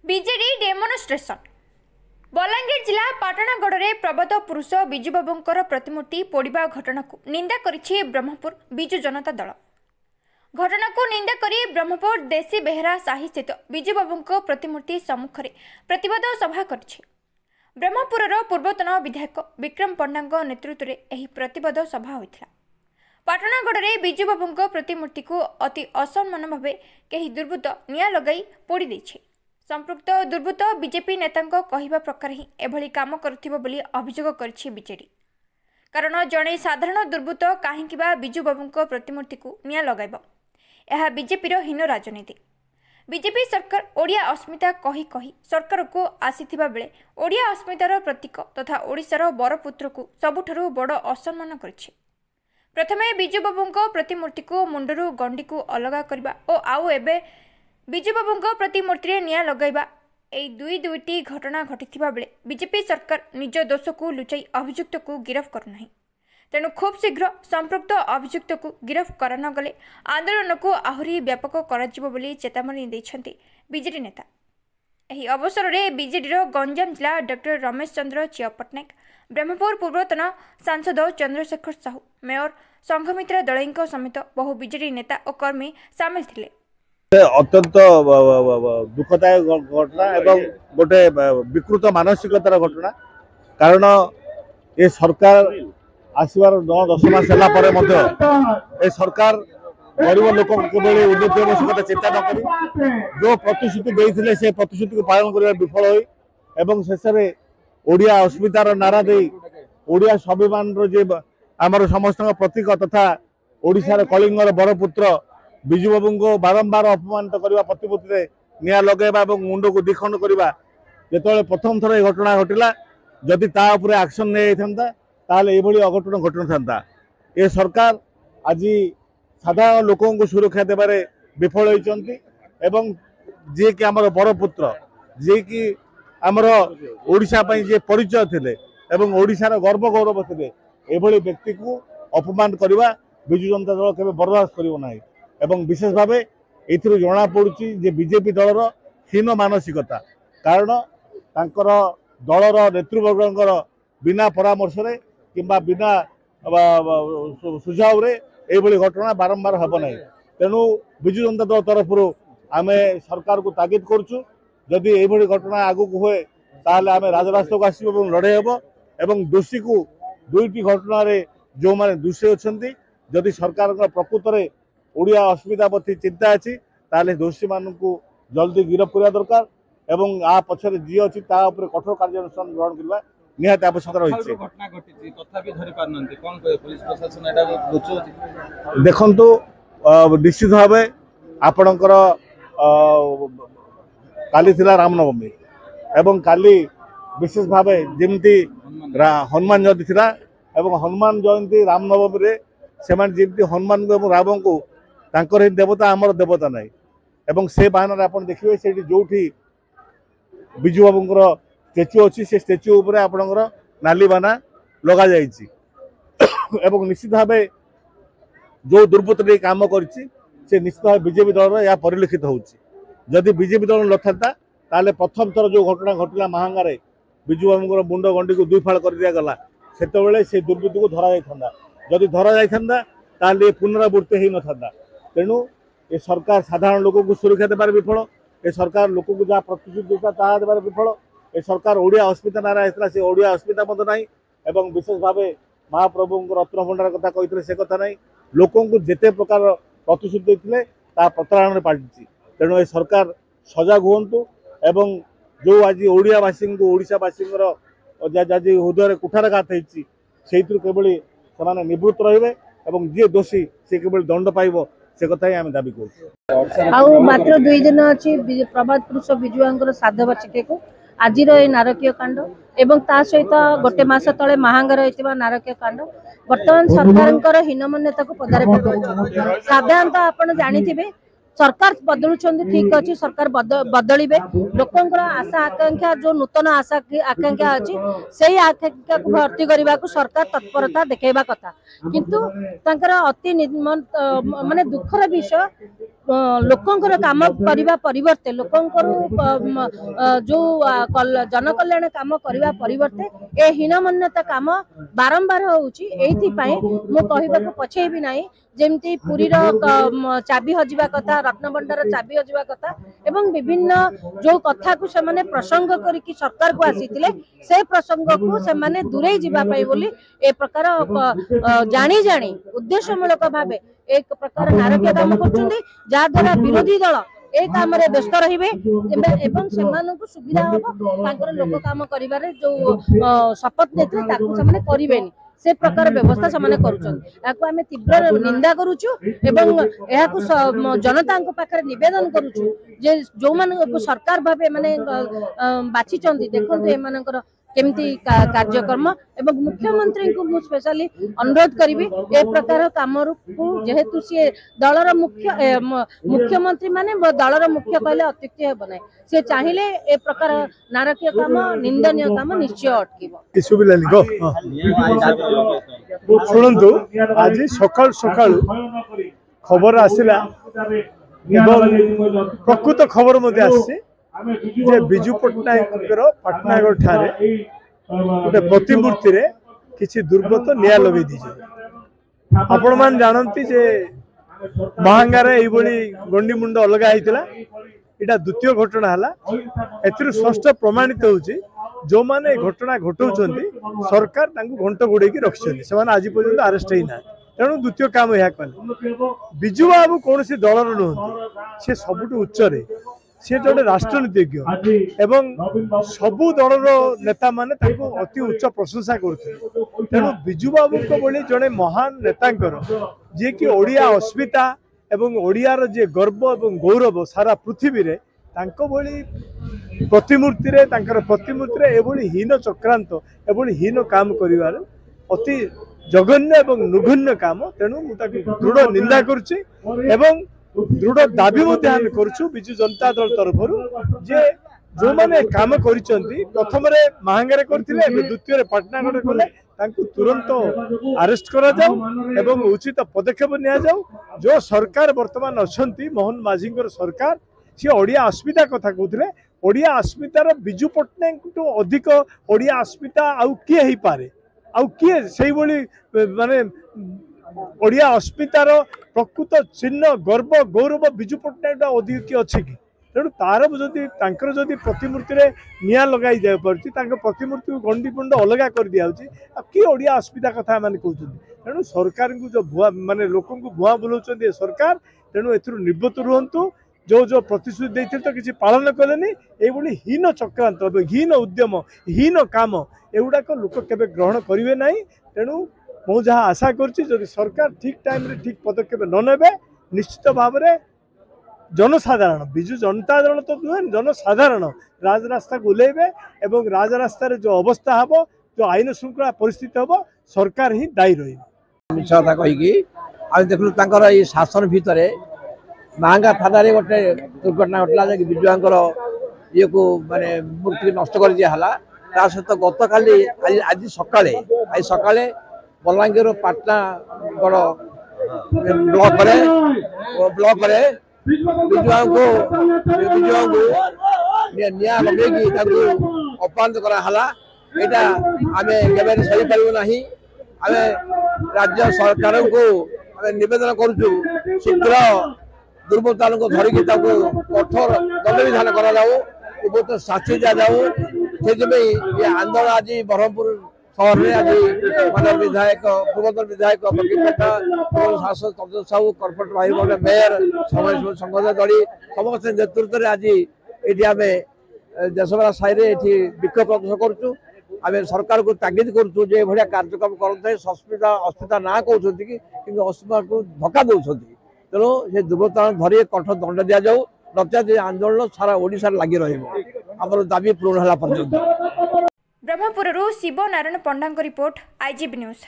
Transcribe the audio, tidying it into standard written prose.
BJD demonstration Balangir जिला पाटणागढ़ में प्रबोध पुरुष बिजुबाबूंकर प्रतिमूर्ति पोड़ा घटना को निंदा करिछि ब्रह्मपुर बिजु जनता दल। घटना को निंदा करी ब्रह्मपुर देसी बेहरा साही स्थित बिजुबाबूंको प्रतिमूर्ति सम्मुख में प्रतिवाद सभा करिछि। ब्रह्मपुरर पूर्वतन विधायक विक्रम पंडा नेतृत्व में यह प्रतिवाद सभा होइथिला। पाटणागढ़ में बिजुबाबूंको प्रतिमूर्ति को अति असम्मान भाव कई दुर्बृत्त निआं लगाई पोड़ी देछि। संपृक्त दुर्बृत्त बीजेपी नेता कहवा प्रकार ही एभली काम करुथिबो बोली अभियोग करछि बीजेडी। कारण जड़े साधारण दुर्बृत्त कहीं बिजुबाबूंको प्रतिमूर्ति को निआं लगाइब यह बीजेपीर हीन राजनीति। बीजेपी सरकार ओडिया अस्मिता कही कही सरकार को आसीथिबा बेले ओडिया अस्मितार प्रतीक तथा ओडिशार बरपुत्र को सबुठारु बड़ असम्मान करछि। प्रथमे बिजुबाबूंको प्रतिमूर्ति को मुंडरू गंडी को अलग करबा और आउ एबे बिजुबाबूंको प्रतिमूर्ति रे निआं लगाइबा एई दुईटी घटना घटिथिबा बेले बीजेपी सरकार निज दोष को लुचाई अभियुक्त को गिरफ्त करुनाही। तेणु खूब शीघ्र संपृक्त अभियुक्त को गिरफ्त कर न गले आंदोलन को आहुरी व्यापक कराजिबो बोली चेतावनी दैछन्ति बीजेडी नेता। एही अवसर में बीजेडीर गंजाम जिला डॉक्टर रमेश चंद्र चिया पट्टनायक, ब्रह्मपुर पूर्वतन सांसद चंद्रशेखर साहू, मेयर संघमित्रा दलईंको समेत बहु बीजेडी नेता और कर्मी सामिल थिले। अत्यंत दुखदायक घटना एवं गोटे विकृत मानसिकतार घटना। कारण ये सरकार आसबार 9-10 मास है सरकार गरीब लोक उन्नति आवश्यकता चिंता न करी जो प्रतिश्रुति देते से प्रतिश्रुति को पालन करने विफल हो शेष में ओडिया अस्मितार नारा दे ओडिया स्वाभिमान आमर समस्त प्रतीक तथा ओडिशार कलिंगर बरपुत्र बिजुबाबू बारंबार अपमानित करने प्रतिमूर्ति निआं लगेगा मुंड को दिखंड करने जो प्रथम थर यह घटना घटला जदि एक्शन नहीं ये अघटन घटन था। ये सरकार आज साधारण लोकों को सुरक्षा देवारे विफल होती जी कि आमर बरपुत्र जी कि आमर ओडिशा जे परिचय थे ओडिशार गर्व गौरव थे एभली व्यक्ति को अपमान करने बिजु जनता दल केवे बर्दाश्त करिवो नाही। एवं विशेष भाव ए जना पड़ी जे बीजेपी दलर हीन मानसिकता। कारण तांकर दलर नेतृवर्गर बिना परामर्श किंबा बिना सुझाव ये घटना बारंबार हम ना। तेणु बिजु जनता दल तरफ आम सरकार को तागिद करुँ जदि ये घटना आगू हुए ताल आम राजरास्ता को आसो लड़े हम दोषी को दुईटी घटन जो मैंने दोषी अच्छा जदि सरकार प्रकृत में ओडिया अस्मिता प्रति चिंता अच्छी ताले दोषी मान को जल्दी गिरफ्त करने दरकार एवं आ पछरे जी अच्छी कठोर कार्यानुष्ठान ग्रहण करने निहाती आवश्यकता रही। देखु निश्चित भाव आपणकर काली थिला रामनवमी एवं काली विशेष भाव जमती हनुमान जयंती थिला एवं हनुमान जयंती रामनवमी रे सेमान जमती हनुमान को राम को तांकर ही देवता आमर देवता नहीं एवं से बहाना आप देखिए से जो बिजुबाबूंकर स्टेच्यू अच्छी से स्टेच्यू उपर आपणकर नाली बाना लगा जाइछि एवं निश्चित भाव जो दुर्बृत्त काम करिछि से निश्चित भाव बीजेपी दल या परिलक्षित होछि। जदि बीजेपी दल न था ताले प्रथम थर जो घटना घटला महांगार बिजुबाबूंकर मुंड गंडी को 2 फाड़ कर दिया गला सेतबेले से दुर्बृत्त को धरा जाइथंदा। जदि धरा जाइथंदा ताले पुनरावृत्ति हो न था। तेणु ये सरकार साधारण लोगों को सुरक्षा देवार विफल, ये सरकार लोक को जहाँ प्रतिश्रुति देता देवार विफल, ये सरकार ओडिया अस्मिता नारा आसला से ओडिया अस्मिता मत ना एवं विशेष भाव महाप्रभु रत्नभंडार कथा कहते से कथा ना लोकों को जिते प्रकार प्रतिश्रुति देते प्रतारण पाल्टी। तेणु ये सरकार सजग हूँ एवं जो आज ओडियावासी को ओडिशावासी आज हृदय कुठारघात होती केवल से निवृत्त रे जी दोषी से केवल दंड पाइब से कथा ही आम दाबी कर। मात्र 2 दिन अच्छी प्रभात पुरुष बिजुआंकर श्राद्ध बार्षिकी को आज नारकीय कांड एवं ता सहित गोटे मास तले महांगार होता नारकीय कांड बर्तमान सरकार हीनमान्यता को पदारे पकाउछ। साधारणतः आप जानी सरकार बदलुं ठीक अच्छी सरकार बदलिबे लोकंर आशा आकांक्षा जो नूतन आशा आकांक्षा अच्छी से आकांक्षा को भर्ती करने को सरकार तत्परता देखा कथा किंतु अति माने दुखर विषय लोकंकर काम करने परिवर्ते लोकंकर जो जनकल्याण काम करने परिवर्ते ए हीनमन्यता काम बारंबार होउची एथि पई मो कहबाक पछेबी नाही जेमती पुरी चाबी हजिबा कथा रत्नभंडार चाबी हजिबा कथा एवं विभिन्न जो कथा को से माने प्रसंग करिकी सरकार को आसीतिले से प्रसंग को से माने दूरे जिबा पई बोली ए प्रकार जानी जानी उद्देश्यमूलक भाबे एक प्रकार नारकीय काम करछुंदी जा द्वारा विरोधी दल ए काम रे व्यस्त रहिबे एवं सेमानकु सुविधा होबो तांकर लोक काम करिबारे जो शपथ नेतले ताकु से माने करिवेनी से प्रकार व्यवस्था से करुछन आमे तीव्र निंदा करूछु एवं एहाकु जनता पाखरे निवेदन करूछु जे जो मान सरकार भाबे माने बाछि चंदी देखंतु ए मानकर केमती कार्यक्रम एवं मुख्यमंत्री को मु स्पेशली अनुरोध करी ए प्रकार काम जेहेतु सी दलर मुख्यमंत्री माने दलर मुख्य कहले अत्युक्ति हेब नै से चाहिए ए प्रकार नारकीय काम निंदनीय काम निश्चय अटकीबो शुणु आज सकाल सकाल खबर आसला प्रकृत खबर मध्य आसी बिजू पट्टनायक पाटनागढ़ ठारे गोटे प्रतिमूर्ति रे किसी दुर्बृत्त निया लगे दीजिए आपण मान जानती जे महांगार ये गंडी मुंड अलग होता यहाँ द्वितीय घटना है ए स्पष्ट प्रमाणित होची जो माने घटना घटाऊँ सरकार घंट गोड़े रखी से आज पर्यंत अरेस्ट होना तेणु द्वितीय काम यह कले बिजू बाबू कौन दलर नुहति सी सबुठ उच्च सी जो राष्ट्रनीतिज्ञ एवं सबू दलर नेता माने अति उच्च प्रशंसा करते तेणु बिजू बाबू भली जड़े महान नेतांकर जी कि ओडिया अस्मिता एवं ओडियार जे गर्व एवं गौरव सारा पृथ्वी रे तांको भली प्रतिमूर्ति रे एभली हीन चक्रांत एभली हीन काम करिवार अति जघन्य एवं नुघन्य काम तेणु मुझे दृढ़ निंदा करुच्ची एवं दृढ़ दाबी करुचु बिजू जनता दल तरफ जे जो माने काम करिसंती प्रथम रे महांगारे करथिले द्वितीय रे पाटनागढ़ कले तांकु तुरंत अरेस्ट करा जाऊ एवं उचित पदक्षेप निया जाऊ जो सरकार वर्तमान अछंती मोहन माझींकर सरकार सी ओडिया अस्मिता कथा कहते ओडिया अस्मितार बिजू पट्टनायक तो अधिक ओडिया अस्मिता आउ किए ही पारे आउ किए से माने ओडिया अस्मितार प्रकृत चिन्ह गर्व गौरव बिजू पट्टनायक अधिक किए अच्छे कि तेणु तार जदि प्रतिमूर्ति रे निया लगाई दे पार्टी प्रतिमूर्ति को गंडीपुंड अलग कर दिया कि ओडिया अस्मिता कथा मैंने कहते तेणु सरकार को जो भुआ माने लोक भुआ बुलाऊँ सरकार तेणु ए निर्वत रुहतु जो जो प्रतिश्रुति देते तो किसी पालन कले ये हीन चक्रांत हीन उद्यम हीन काम एगुड़ाक लोक केबे ग्रहण करेंगे ना तेणु मु जहाँ आशा करी सरकार ठीक टाइम रे ठीक पदक्षेप न नेबे निश्चित भाव में जनसाधारण बिजू जनता दल तो नुहे जनसाधारण राजरास्ता को ओल्लैबे एवं राजरास्ता जो अवस्था हम जो आईन श्रृंखला परिस्थिति हम सरकार ही दायी रही मिछता कहीकि देखु ये शासन भितर महांगा थाना गोटे दुर्घटना घटला बिजुआंकर ये को माने मूर्ति नष्ट कर दिया सहित गत काली आज सकाले बलांगीर पाटनागढ़ ब्लॉक बिजुआ को निया लगे अपमानित कराला यहाँ आम के सही पारू ना आम राज्य सरकार को निवेदन करुचु शीघ्र दुर्बृत्ता को धरिकी कठोर दंड विधान कर शास्ति दि जाऊ से ये आंदोलन आज ब्रह्मपुर शहर में आज मानव विधायक पूर्वतन विधायक शासक चंद्र साहू कॉर्पोरेट भाई मेयर संगठन दड़ी समस्त नेतृत्व में आज ये आम देशबरा साई विक्षोभ प्रदर्शन करुचु आम सरकार को तागिद करुचु जे भाया कार्यक्रम करते अस्मिता ना कहते कि अस्मिता को धक्का दौरान तेणु से दुर्बृत्ता धरी कठोर दंड दि जाऊ नचेत आंदोलन सारा ओडिशा लगी रहा दाबी पूर्ण होला पर्यंत। ब्रह्मपुरରୁ ଶିବ ନାରାୟଣ ପଣ୍ଡାଙ୍କ ରିପୋର୍ଟ आईजीबी न्यूज।